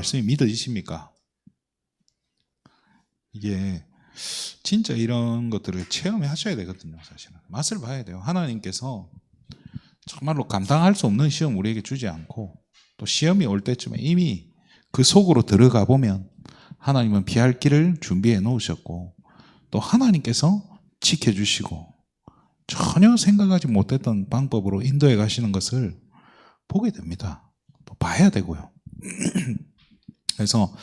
말씀이 믿어지십니까? 이게 진짜 이런 것들을 체험해 하셔야 되거든요. 사실은 맛을 봐야 돼요. 하나님께서 정말로 감당할 수 없는 시험 우리에게 주지 않고, 또 시험이 올 때쯤에 이미 그 속으로 들어가 보면 하나님은 피할 길을 준비해 놓으셨고, 또 하나님께서 지켜주시고 전혀 생각하지 못했던 방법으로 인도해 가시는 것을 보게 됩니다. 또 봐야 되고요. 그래서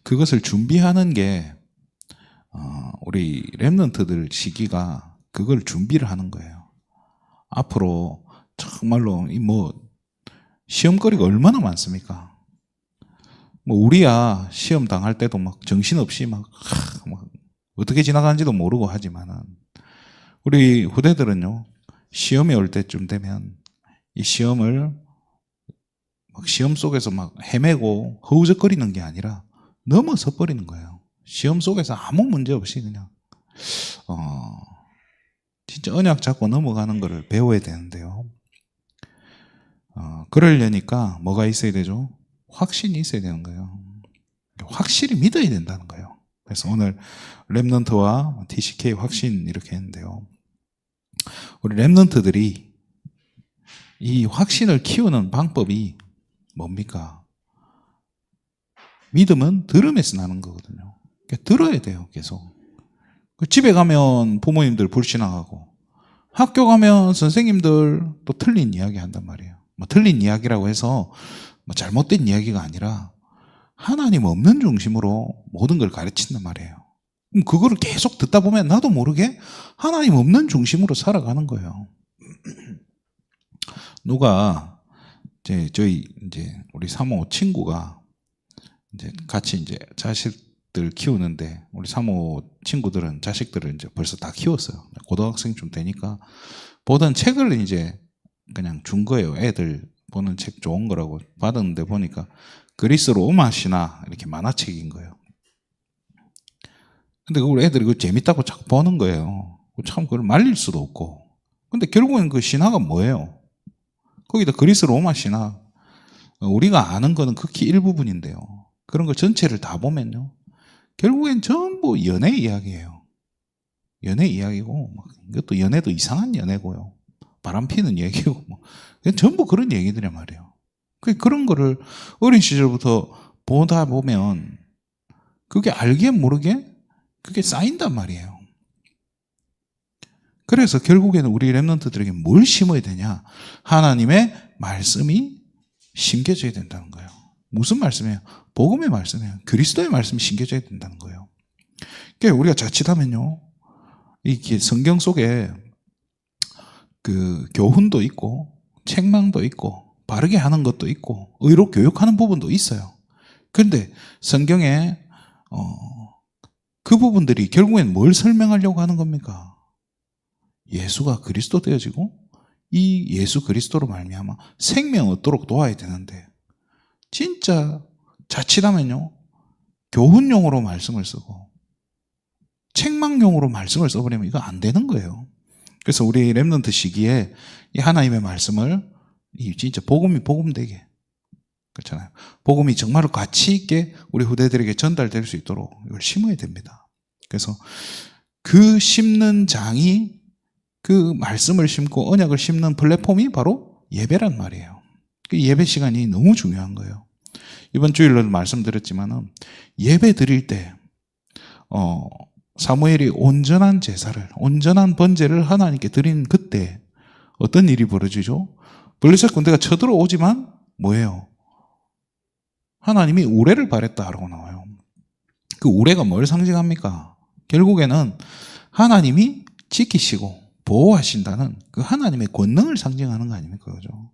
그것을 준비하는 게 우리 렘넌트들 시기가 그걸 준비를 하는 거예요. 앞으로 정말로 시험거리가 얼마나 많습니까? 우리야 시험 당할 때도 막 정신없이 막 어떻게 지나가는지도 모르고 하지만은, 우리 후대들은요, 시험이 올 때쯤 되면 이 시험을 막 시험 속에서 막 헤매고 허우적거리는 게 아니라 넘어서 버리는 거예요. 시험 속에서 아무 문제 없이 그냥 진짜 언약 잡고 넘어가는 것을 배워야 되는데요. 그러려니까 뭐가 있어야 되죠? 확신이 있어야 되는 거예요. 확실히 믿어야 된다는 거예요. 그래서 오늘 렘넌트와 TCK 확신 이렇게 했는데요. 우리 렘넌트들이 이 확신을 키우는 방법이 뭡니까? 믿음은 들음에서 나는 거거든요. 그러니까 들어야 돼요, 계속. 집에 가면 부모님들 불신앙하고, 학교 가면 선생님들 또 틀린 이야기 한단 말이에요. 틀린 이야기라고 해서 잘못된 이야기가 아니라 하나님 없는 중심으로 모든 걸 가르친단 말이에요. 그럼 그거를 계속 듣다 보면 나도 모르게 하나님 없는 중심으로 살아가는 거예요. 누가 저희 우리 사모 친구가 같이 자식들 키우는데, 우리 사모 친구들은 자식들을 벌써 다 키웠어요. 고등학생쯤 되니까 보던 책을 그냥 준 거예요. 애들 보는 책 좋은 거라고 받았는데 보니까 그리스 로마 신화 이렇게 만화책인 거예요. 근데 그걸 애들이 재밌다고 자꾸 보는 거예요. 참 그걸 말릴 수도 없고. 근데 결국엔 그 신화가 뭐예요? 거기다 그리스 로마 신화, 우리가 아는 거는 극히 일부분인데요. 그런 거 전체를 다 보면요, 결국엔 전부 연애 이야기예요. 연애 이야기고, 이것도 연애도 이상한 연애고요. 바람 피는 얘기고, 전부 그런 얘기들이란 말이에요. 그런 거를 어린 시절부터 보다 보면 그게 알게 모르게 그게 쌓인단 말이에요. 그래서 결국에는 우리 렘넌트들에게 뭘 심어야 되냐? 하나님의 말씀이 심겨져야 된다는 거예요. 무슨 말씀이에요? 복음의 말씀이에요. 그리스도의 말씀이 심겨져야 된다는 거예요. 그러니까 우리가 자칫하면요, 이게 성경 속에 그 교훈도 있고 책망도 있고 바르게 하는 것도 있고 의로 교육하는 부분도 있어요. 그런데 성경에 그 부분들이 결국엔 뭘 설명하려고 하는 겁니까? 예수가 그리스도 되어지고 이 예수 그리스도로 말미암아 생명 얻도록 도와야 되는데, 진짜 자칫하면요, 교훈용으로 말씀을 쓰고 책망용으로 말씀을 써버리면 이거 안 되는 거예요. 그래서 우리 렘넌트 시기에 이 하나님의 말씀을 진짜 복음이 복음되게, 그렇잖아요, 복음이 정말로 가치 있게 우리 후대들에게 전달될 수 있도록 이걸 심어야 됩니다. 그래서 그 심는 장이, 그 말씀을 심고 언약을 심는 플랫폼이 바로 예배란 말이에요. 그 예배 시간이 너무 중요한 거예요. 이번 주일로 말씀드렸지만은, 예배 드릴 때 사무엘이 온전한 제사를, 온전한 번제를 하나님께 드린 그때 어떤 일이 벌어지죠? 블레셋 군대가 쳐들어오지만 뭐예요? 하나님이 우레를 바랬다라고 나와요. 그 우레가 뭘 상징합니까? 결국에는 하나님이 지키시고 보호하신다는 그 하나님의 권능을 상징하는 거 아닙니까? 그죠?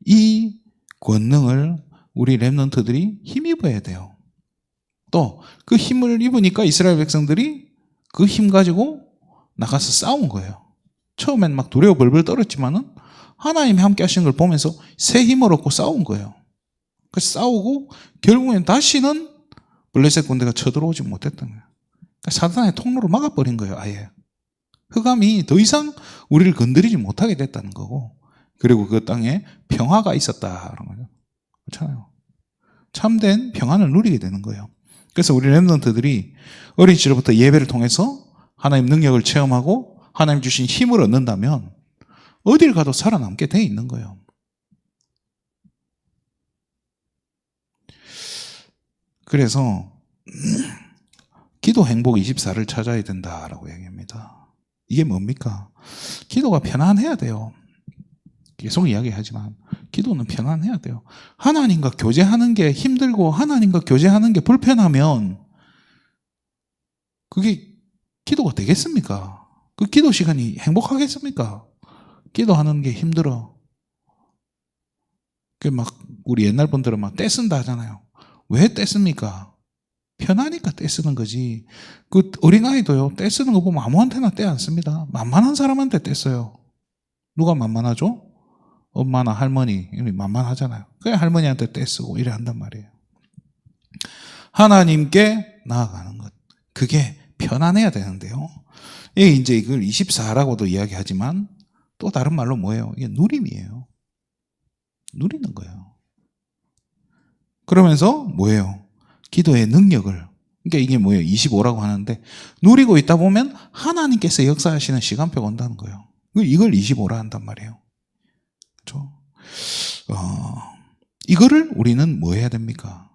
이 권능을 우리 렘넌트들이 힘입어야 돼요. 또 그 힘을 입으니까 이스라엘 백성들이 그 힘 가지고 나가서 싸운 거예요. 처음엔 막 두려워 벌벌 떨었지만은 하나님이 함께 하시는 걸 보면서 새 힘을 얻고 싸운 거예요. 그래서 싸우고 결국엔 다시는 블레셋 군대가 쳐들어오지 못했던 거예요. 그러니까 사단의 통로를 막아버린 거예요. 아예 흑암이 더 이상 우리를 건드리지 못하게 됐다는 거고, 그리고 그 땅에 평화가 있었다는 거죠. 그렇잖아요. 참된 평안을 누리게 되는 거예요. 그래서 우리 렘넌트들이 어린 시절부터 예배를 통해서 하나님 능력을 체험하고 하나님 주신 힘을 얻는다면 어딜 가도 살아남게 돼 있는 거예요. 그래서 기도 행복 24를 찾아야 된다라고 얘기합니다. 이게 뭡니까? 기도가 편안해야 돼요. 계속 이야기하지만 기도는 편안해야 돼요. 하나님과 교제하는 게 힘들고 하나님과 교제하는 게 불편하면 그게 기도가 되겠습니까? 그 기도 시간이 행복하겠습니까? 기도하는 게 힘들어. 막 우리 옛날 분들은 막 떼쓴다 하잖아요. 왜 떼씁니까? 편하니까 떼쓰는 거지. 그 어린아이도요, 떼쓰는 거 보면 아무한테나 떼 안 씁니다. 만만한 사람한테 떼써요. 누가 만만하죠? 엄마나 할머니, 만만하잖아요. 그래 할머니한테 떼쓰고 이래 한단 말이에요. 하나님께 나아가는 것. 그게 편안해야 되는데요. 이게 이제 이걸 24라고도 이야기하지만 또 다른 말로 뭐예요? 이게 누림이에요. 누리는 거예요. 그러면서 뭐예요? 기도의 능력을. 그러니까 이게 뭐예요? 25라고 하는데 누리고 있다 보면 하나님께서 역사하시는 시간표가 온다는 거예요. 이걸 25라 한단 말이에요. 그렇죠? 이거를 우리는 뭐 해야 됩니까?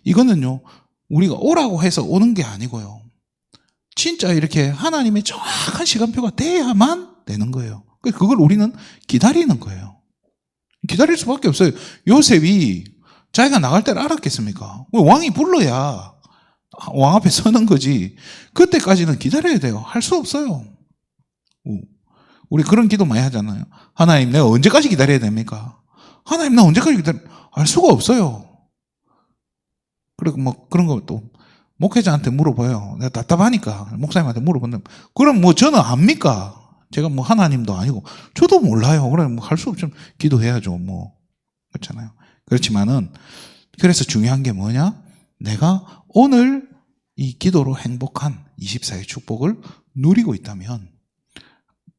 이거는요, 우리가 오라고 해서 오는 게 아니고요. 진짜 이렇게 하나님의 정확한 시간표가 돼야만 되는 거예요. 그걸 우리는 기다리는 거예요. 기다릴 수밖에 없어요. 요셉이 자기가 나갈 때를 알았겠습니까? 왕이 불러야 왕 앞에 서는 거지. 그때까지는 기다려야 돼요. 할 수 없어요. 우리 그런 기도 많이 하잖아요. 하나님, 내가 언제까지 기다려야 됩니까? 하나님, 나 언제까지 알 수가 없어요. 그리고 뭐 그런 거 또 목회자한테 물어봐요. 내가 답답하니까 목사님한테 물어본다면, 그럼 뭐 저는 압니까? 제가 뭐 하나님도 아니고 저도 몰라요. 그래 뭐 할 수 없지만 기도해야죠. 뭐 그렇잖아요. 그렇지만은 그래서 중요한 게 뭐냐? 내가 오늘 이 기도로 행복한 24의 축복을 누리고 있다면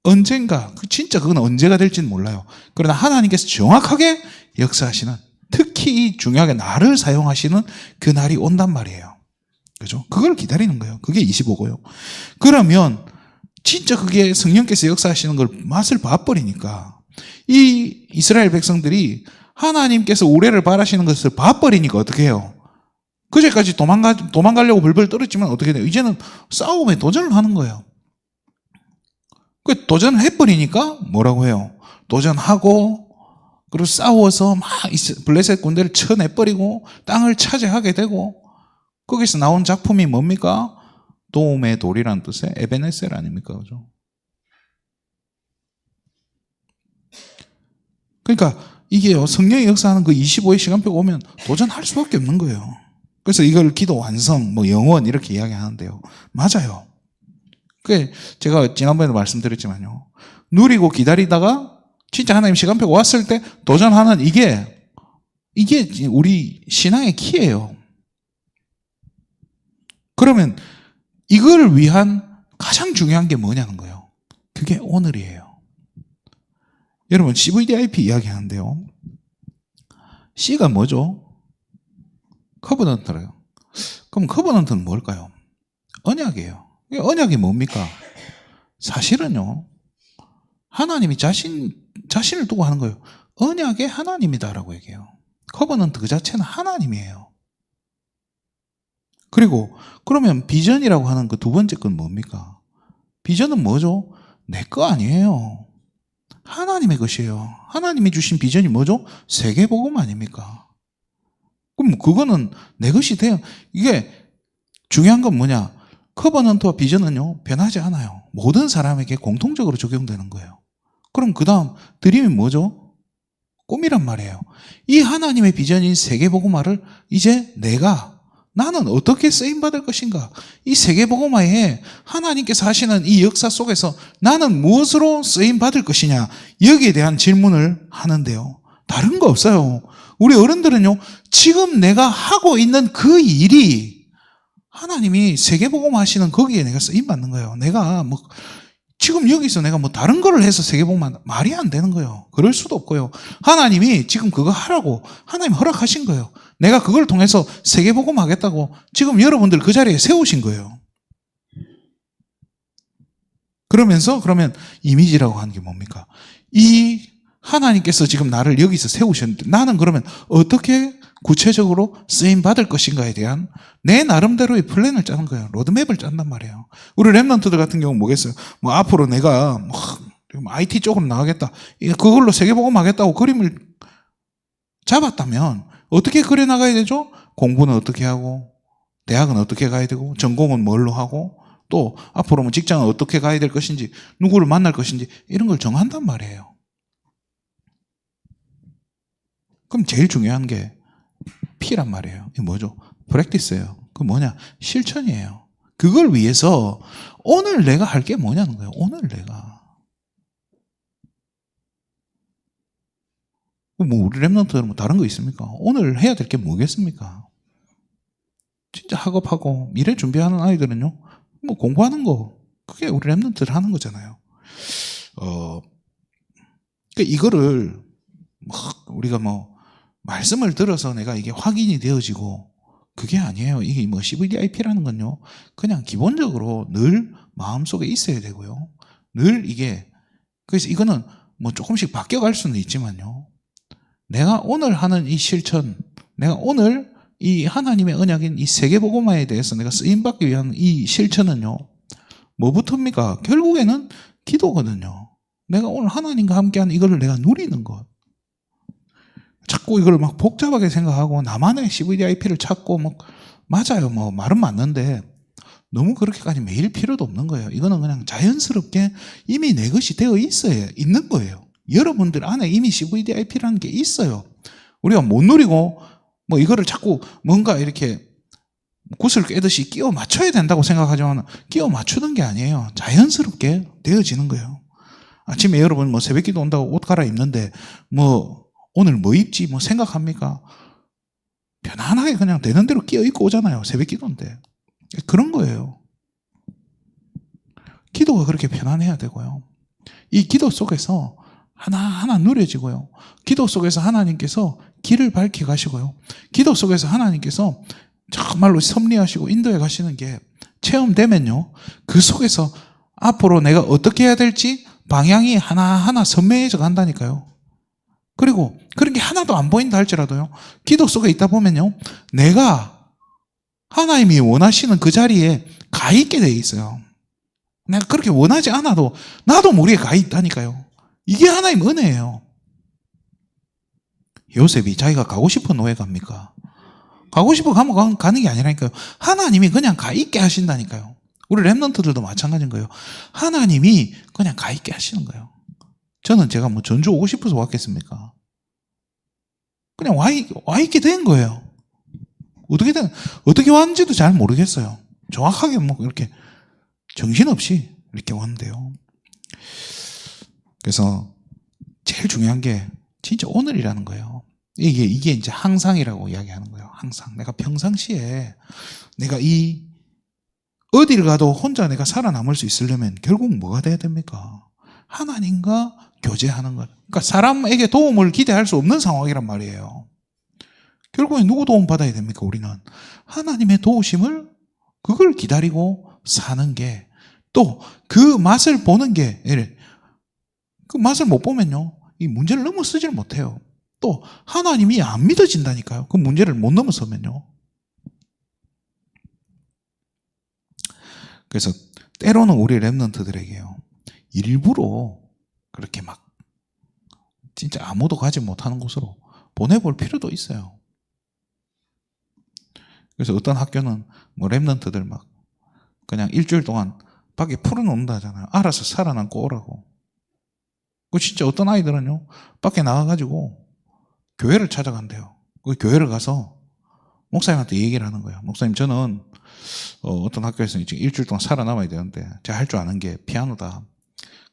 언젠가, 진짜 그건 언제가 될지는 몰라요. 그러나 하나님께서 정확하게 역사하시는, 특히 중요하게 나를 사용하시는 그 날이 온단 말이에요. 그죠? 그걸 기다리는 거예요. 그게 25고요. 그러면 진짜 그게 성령께서 역사하시는 걸 맛을 봐버리니까 이 이스라엘 백성들이 하나님께서 우레를 바라시는 것을 봐버리니까 어떻게 해요? 그제까지 도망가려고 벌벌 떨었지만 어떻게 돼요? 이제는 싸움에 도전을 하는 거예요. 그 도전을 해버리니까 뭐라고 해요? 도전하고 그리고 싸워서 막 블레셋 군대를 쳐내버리고 땅을 차지하게 되고, 거기서 나온 작품이 뭡니까? 도움의 돌이라는 뜻의 에베네셀 아닙니까? 그죠? 그러니까 이게요, 성령의 역사하는 그 25의 시간표가 오면 도전할 수밖에 없는 거예요. 그래서 이걸 기도 완성, 뭐 영원 이렇게 이야기하는데요. 맞아요. 그게 제가 지난번에도 말씀드렸지만요. 누리고 기다리다가 진짜 하나님 시간표가 왔을 때 도전하는 이게 우리 신앙의 키예요. 그러면 이걸 위한 가장 중요한 게 뭐냐는 거예요. 그게 오늘이에요. 여러분 CVDIP 이야기하는데요. C가 뭐죠? 커버넌트래요. 그럼 커버넌트는 뭘까요? 언약이에요. 언약이 뭡니까? 사실은요, 하나님이 자신을 두고 하는 거예요. 언약의 하나님이다라고 얘기해요. 커버넌트 그 자체는 하나님이에요. 그리고 그러면 비전이라고 하는 그 두 번째 건 뭡니까? 비전은 뭐죠? 내 거 아니에요. 하나님의 것이에요. 하나님이 주신 비전이 뭐죠? 세계복음 아닙니까? 그럼 그거는 내 것이 돼요. 이게 중요한 건 뭐냐? 커버넌트와 비전은요, 변하지 않아요. 모든 사람에게 공통적으로 적용되는 거예요. 그럼 그 다음 드림이 뭐죠? 꿈이란 말이에요. 이 하나님의 비전인 세계복음화를 이제 나는 어떻게 쓰임받을 것인가? 이 세계복음화에 하나님께서 하시는 이 역사 속에서 나는 무엇으로 쓰임받을 것이냐? 여기에 대한 질문을 하는데요. 다른 거 없어요. 우리 어른들은요, 지금 내가 하고 있는 그 일이 하나님이 세계복음화 하시는 거기에 내가 쓰임받는 거예요. 내가 뭐 지금 여기서 내가 뭐 다른 거를 해서 세계복음만 말이 안 되는 거예요. 그럴 수도 없고요. 하나님이 지금 그거 하라고 하나님 허락하신 거예요. 내가 그걸 통해서 세계복음 하겠다고 지금 여러분들 그 자리에 세우신 거예요. 그러면서 그러면 이미지라고 하는 게 뭡니까? 이 하나님께서 지금 나를 여기서 세우셨는데 나는 그러면 어떻게 구체적으로 쓰임 받을 것인가에 대한 내 나름대로의 플랜을 짜는 거예요. 로드맵을 짠단 말이에요. 우리 랩런트들 같은 경우는 뭐겠어요? 뭐 앞으로 내가 뭐 IT 쪽으로 나가겠다. 그걸로 세계복음 하겠다고 그림을 잡았다면 어떻게 그려 나가야 되죠? 공부는 어떻게 하고 대학은 어떻게 가야 되고 전공은 뭘로 하고 또 앞으로 뭐 직장은 어떻게 가야 될 것인지 누구를 만날 것인지 이런 걸 정한단 말이에요. 그럼 제일 중요한 게 P란 말이에요. 이게 뭐죠? 프랙티스예요. 그 뭐냐? 실천이에요. 그걸 위해서 오늘 내가 할 게 뭐냐는 거예요. 오늘 내가. 뭐 우리 랩런트들은 뭐 다른 거 있습니까? 오늘 해야 될 게 뭐겠습니까? 진짜 학업하고 미래 준비하는 아이들은요. 뭐 공부하는 거 그게 우리 랩런트들 하는 거잖아요. 그러니까 이거를 우리가 뭐 말씀을 들어서 내가 이게 확인이 되어지고 그게 아니에요. 이게 뭐 CVDIP라는 건요. 그냥 기본적으로 늘 마음속에 있어야 되고요. 늘 이게 그래서 이거는 뭐 조금씩 바뀌어갈 수는 있지만요. 내가 오늘 하는 이 실천, 내가 오늘 이 하나님의 언약인 이 세계복음화에 대해서 내가 쓰임받기 위한 이 실천은요. 뭐부터입니까? 결국에는 기도거든요. 내가 오늘 하나님과 함께하는 이거를 내가 누리는 것. 자꾸 이걸 막 복잡하게 생각하고 나만의 CVDIP를 찾고 뭐 맞아요. 뭐 말은 맞는데 너무 그렇게까지 매일 필요도 없는 거예요. 이거는 그냥 자연스럽게 이미 내 것이 되어 있는 거예요. 여러분들 안에 이미 CVDIP라는 게 있어요. 우리가 못 누리고 뭐 이거를 자꾸 뭔가 이렇게 굿을 깨듯이 끼워 맞춰야 된다고 생각하지만 끼워 맞추는 게 아니에요. 자연스럽게 되어지는 거예요. 아침에 여러분 뭐 새벽기도 온다고 옷 갈아입는데 뭐 오늘 뭐 입지 뭐 생각합니까? 편안하게 그냥 되는 대로 끼어 입고 오잖아요. 새벽기도인데. 그런 거예요. 기도가 그렇게 편안해야 되고요. 이 기도 속에서 하나하나 누려지고요. 기도 속에서 하나님께서 길을 밝혀 가시고요. 기도 속에서 하나님께서 정말로 섭리하시고 인도해 가시는 게 체험되면요. 그 속에서 앞으로 내가 어떻게 해야 될지 방향이 하나하나 선명해져 간다니까요. 그리고 그런 게 하나도 안 보인다 할지라도요. 기도 속에 있다 보면요. 내가 하나님이 원하시는 그 자리에 가 있게 돼 있어요. 내가 그렇게 원하지 않아도 나도 모르게 가 있다니까요. 이게 하나님 은혜예요. 요셉이 자기가 가고 싶은 왜 갑니까? 가고 싶어 가면 가는 게 아니라니까요. 하나님이 그냥 가 있게 하신다니까요. 우리 랩런트들도 마찬가지인 거예요. 하나님이 그냥 가 있게 하시는 거예요. 저는 제가 뭐 전주 오고 싶어서 왔겠습니까? 그냥 와 있게 된 거예요. 어떻게 왔는지도 잘 모르겠어요. 정확하게 뭐 이렇게 정신없이 이렇게 왔는데요. 그래서 제일 중요한 게 진짜 오늘이라는 거예요. 이게 이제 항상이라고 이야기하는 거예요. 항상. 내가 평상시에 내가 어디를 가도 혼자 내가 살아남을 수 있으려면 결국 뭐가 돼야 됩니까? 하나님과 교제하는 것. 그러니까 사람에게 도움을 기대할 수 없는 상황이란 말이에요. 결국에 누구 도움 받아야 됩니까? 우리는 하나님의 도우심을 그걸 기다리고 사는 게 또 그 맛을 보는 게 그 맛을 못 보면요. 이 문제를 넘어서지를 못해요. 또 하나님이 안 믿어진다니까요. 그 문제를 못 넘어서면요. 그래서 때로는 우리 랩런트들에게요. 일부러 그렇게 막 진짜 아무도 가지 못하는 곳으로 보내볼 필요도 있어요. 그래서 어떤 학교는 뭐 랩런트들 막 그냥 일주일 동안 밖에 풀어놓는다 하잖아요. 알아서 살아남고 오라고. 그 진짜 어떤 아이들은요. 밖에 나가가지고 교회를 찾아간대요. 그 교회를 가서 목사님한테 얘기를 하는 거예요. 목사님 저는 어떤 학교에서 지금 일주일 동안 살아남아야 되는데 제가 할 줄 아는 게 피아노다.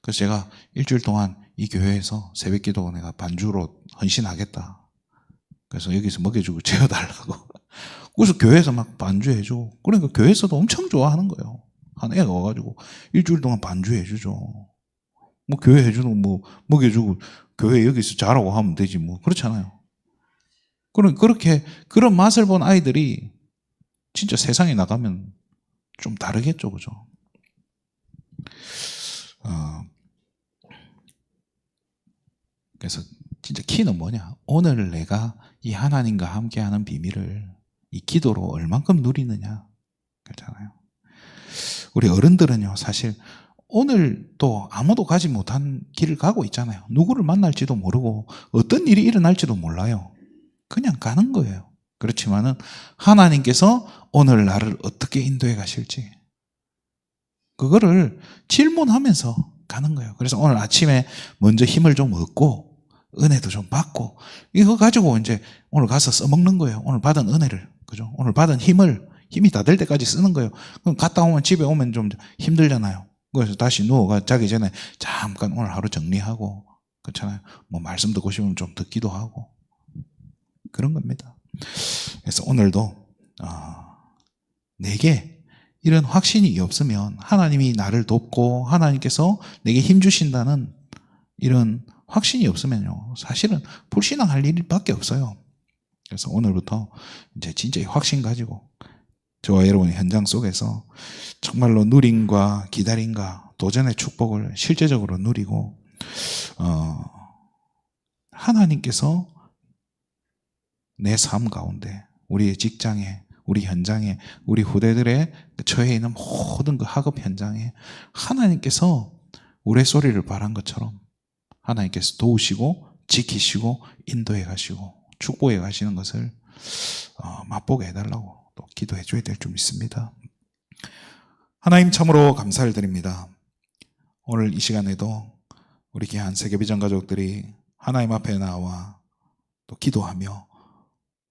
그래서 제가 일주일 동안 이 교회에서 새벽기도 내가 반주로 헌신하겠다. 그래서 여기서 먹여주고 재워달라고. 그래서 교회에서 막 반주해주고 그러니까 교회에서도 엄청 좋아하는 거예요. 한 애가 와가지고 일주일 동안 반주해 주죠. 뭐 교회 해주는 뭐 먹여주고 교회 여기서 자라고 하면 되지 뭐 그렇잖아요. 그렇게 그런 맛을 본 아이들이 진짜 세상에 나가면 좀 다르겠죠, 그죠? 그래서 진짜 키는 뭐냐? 오늘 내가 이 하나님과 함께하는 비밀을 이 기도로 얼만큼 누리느냐, 그렇잖아요. 우리 어른들은요, 사실 오늘 또 아무도 가지 못한 길을 가고 있잖아요. 누구를 만날지도 모르고 어떤 일이 일어날지도 몰라요. 그냥 가는 거예요. 그렇지만은 하나님께서 오늘 나를 어떻게 인도해 가실지 그거를 질문하면서 가는 거예요. 그래서 오늘 아침에 먼저 힘을 좀 얻고 은혜도 좀 받고 이거 가지고 이제 오늘 가서 써먹는 거예요. 오늘 받은 은혜를, 그죠? 오늘 받은 힘이 다 될 때까지 쓰는 거예요. 그럼 갔다 오면 집에 오면 좀 힘들잖아요. 그래서 다시 누워가 자기 전에 잠깐 오늘 하루 정리하고, 그렇잖아요. 뭐 말씀 듣고 싶으면 좀 듣기도 하고 그런 겁니다. 그래서 오늘도 내게 이런 확신이 없으면 하나님이 나를 돕고 하나님께서 내게 힘 주신다는 이런 확신이 없으면요, 사실은 불신앙할 일밖에 없어요. 그래서 오늘부터 이제 진짜 이 확신 가지고 저와 여러분의 현장 속에서 정말로 누림과 기다림과 도전의 축복을 실제적으로 누리고 하나님께서 내 삶 가운데, 우리의 직장에, 우리 현장에, 우리 후대들의 처해 있는 모든 그 학업 현장에 하나님께서 우레소리를 바란 것처럼 하나님께서 도우시고 지키시고 인도해 가시고 축복해 가시는 것을 맛보게 해달라고 또 기도해 줘야 될 줄 믿습니다. 하나님 참으로 감사를 드립니다. 오늘 이 시간에도 우리 귀한 세계비전 가족들이 하나님 앞에 나와 또 기도하며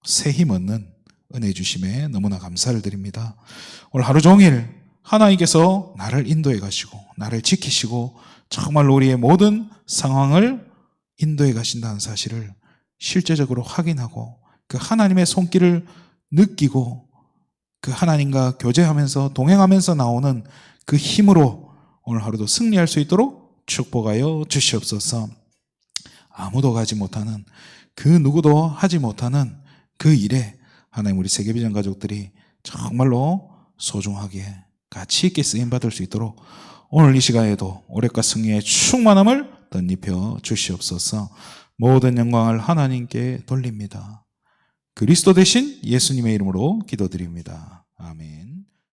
새 힘 얻는 은혜 주심에 너무나 감사를 드립니다. 오늘 하루 종일 하나님께서 나를 인도해 가시고 나를 지키시고 정말 우리의 모든 상황을 인도해 가신다는 사실을 실제적으로 확인하고 그 하나님의 손길을 느끼고 그 하나님과 교제하면서 동행하면서 나오는 그 힘으로 오늘 하루도 승리할 수 있도록 축복하여 주시옵소서. 아무도 가지 못하는 그 누구도 하지 못하는 그 일에 하나님 우리 세계비전 가족들이 정말로 소중하게 가치 있게 쓰임받을 수 있도록 오늘 이 시간에도 오랫과 승리의 충만함을 덧입혀 주시옵소서. 모든 영광을 하나님께 돌립니다. 그리스도 대신 예수님의 이름으로 기도드립니다. 아멘.